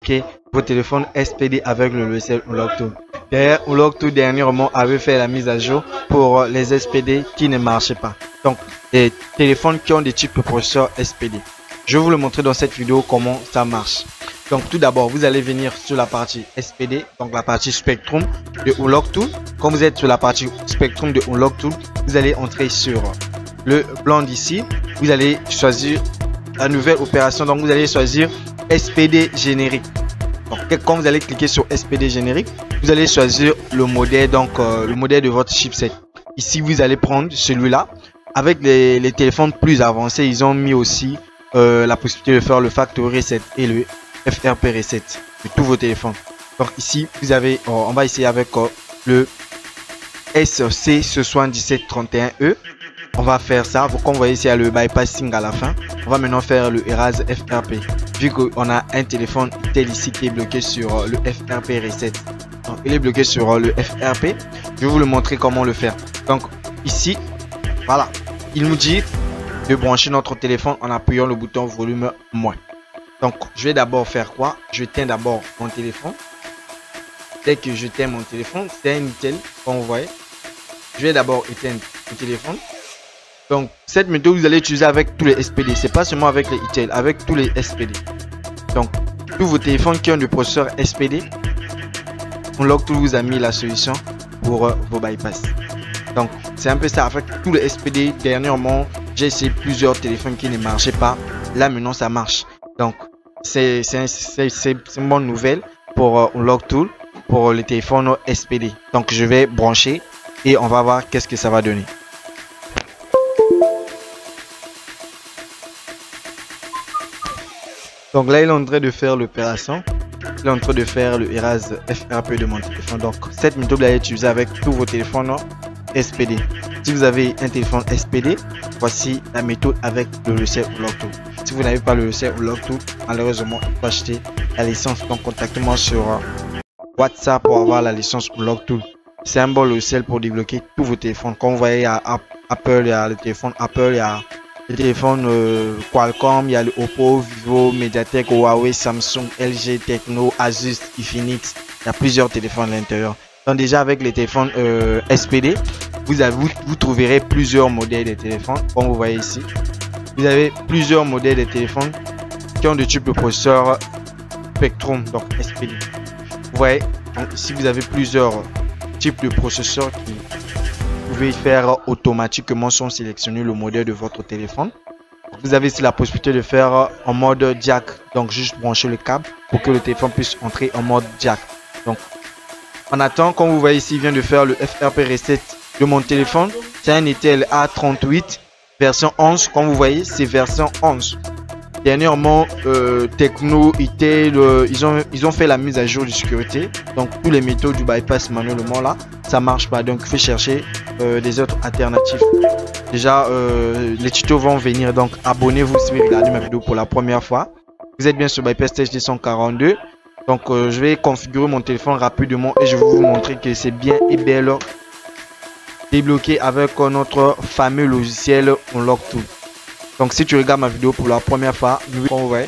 débloquer vos téléphones SPD avec le logiciel Unlock Tool. D'ailleurs, Unlock Tool dernièrement avait fait la mise à jour pour les SPD qui ne marchaient pas. Donc, les téléphones qui ont des types de processeurs SPD. Je vais vous le montrer dans cette vidéo comment ça marche. Donc, tout d'abord, vous allez venir sur la partie SPD, donc la partie Spectrum de Unlock Tool. Quand vous êtes sur la partie Spectrum de Unlock Tool, vous allez entrer sur le blanc ici. Vous allez choisir la nouvelle opération. Donc, vous allez choisir SPD générique. Donc, quand vous allez cliquer sur SPD générique, vous allez choisir le modèle, donc le modèle de votre chipset. Ici, vous allez prendre celui-là. Avec les téléphones plus avancés, ils ont mis aussi la possibilité de faire le Factory Reset et le FRP Reset de tous vos téléphones. Donc ici, vous avez, on va essayer avec le SC7731E. On va faire ça. Comme vous voyez ici, il y a le bypassing à la fin. On va maintenant faire le Erase FRP. Vu qu'on a un téléphone tel ici qui est bloqué sur le FRP Reset. Donc, il est bloqué sur le FRP. Je vais vous le montrer comment le faire. Donc ici, voilà. Il nous dit de brancher notre téléphone en appuyant le bouton volume moins. Donc, je vais d'abord faire quoi? Je tiens d'abord mon téléphone. Dès que je tiens mon téléphone, c'est un Itel, comme vous voyez. Je vais d'abord éteindre le téléphone. Donc, cette méthode, vous allez utiliser avec tous les SPD. C'est pas seulement avec les Itel, avec tous les SPD. Donc, tous vos téléphones qui ont le processeur SPD, Unlock Tool vous a mis la solution pour vos bypass. Donc, c'est un peu ça. Avec tous les SPD, dernièrement, j'ai essayé plusieurs téléphones qui ne marchaient pas. Là, maintenant, ça marche. Donc, c'est une bonne nouvelle pour Unlock Tool, pour les téléphones SPD. Donc, je vais brancher et on va voir qu'est-ce que ça va donner. Donc là, il est en train de faire l'opération. Il est en train de faire le Erase FRP de mon téléphone. Donc, cette méthode, vous allez utiliser avec tous vos téléphones SPD. Si vous avez un téléphone SPD, voici la méthode avec le logiciel Unlock Tool. Si vous n'avez pas le logiciel Unlock Tool, malheureusement, il faut acheter la licence. Donc, contactez-moi sur WhatsApp pour avoir la licence Unlock Tool. C'est un bon logiciel pour débloquer tous vos téléphones. Comme vous voyez, il y a Apple, il y a le téléphone Apple, il y a le téléphone Qualcomm, il y a le Oppo, Vivo, Mediatek, Huawei, Samsung, LG, Tecno, Asus, Infinix. Il y a plusieurs téléphones à l'intérieur. Donc déjà avec les téléphones SPD, vous trouverez plusieurs modèles de téléphones. Comme vous voyez ici, vous avez plusieurs modèles de téléphones qui ont de type de processeur Spectrum, donc SPD. Vous voyez, donc ici vous avez plusieurs types de processeurs qui pouvez faire automatiquement sans sélectionner le modèle de votre téléphone. Vous avez ici la possibilité de faire en mode jack, donc juste brancher le câble pour que le téléphone puisse entrer en mode jack. Donc en attendant, comme vous voyez ici, il vient de faire le FRP Reset de mon téléphone. C'est un Itel A38 version 11. Comme vous voyez, c'est version 11. Dernièrement, Tecno, Itel, ils ont fait la mise à jour de sécurité. Donc tous les méthodes du bypass manuellement là, ça marche pas. Donc il faut chercher des autres alternatives. Déjà, les tutos vont venir. Donc abonnez-vous si vous regardez ma vidéo pour la première fois. Vous êtes bien sur Bypass Tech 242. Donc je vais configurer mon téléphone rapidement et je vais vous montrer que c'est bien et bien débloqué avec notre fameux logiciel Unlock Tool. Donc si tu regardes ma vidéo pour la première fois, vous voyez.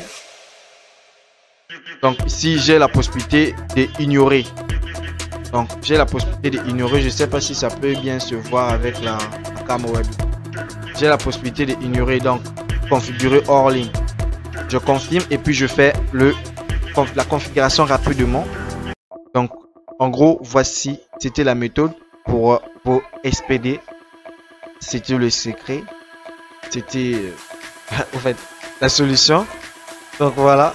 Donc ici j'ai la possibilité d'ignorer. Donc j'ai la possibilité d'ignorer. Je sais pas si ça peut bien se voir avec la cam web. J'ai la possibilité d'ignorer, donc configurer hors ligne. Je confirme et puis je fais la configuration rapidement. Donc en gros voici, c'était la méthode pour vos SPD. C'était le secret, c'était en fait la solution. Donc voilà,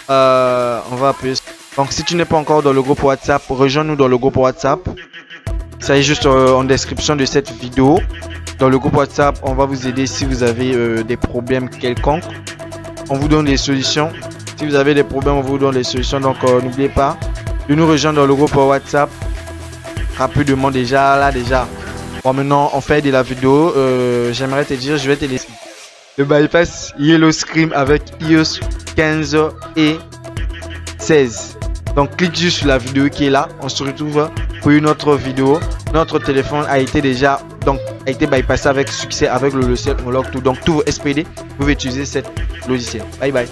on va appuyer. Donc si tu n'es pas encore dans le groupe WhatsApp, rejoins-nous dans le groupe WhatsApp. Ça est juste en description de cette vidéo. Dans le groupe WhatsApp, on va vous aider si vous avez des problèmes quelconques. On vous donne des solutions. Si vous avez des problèmes, on vous donne des solutions. Donc n'oubliez pas de nous rejoindre dans le groupe WhatsApp rapidement. Déjà. Bon, maintenant on fait de la vidéo. J'aimerais te dire, je vais te laisser le bypass Yellow Scream avec iOS 15 et 16. Donc clique juste sur la vidéo qui est là. On se retrouve pour une autre vidéo. Notre téléphone a été bypassé avec succès avec le logiciel Unlock Tool. Donc tous vos SPD, vous pouvez utiliser cette logiciel. Bye bye.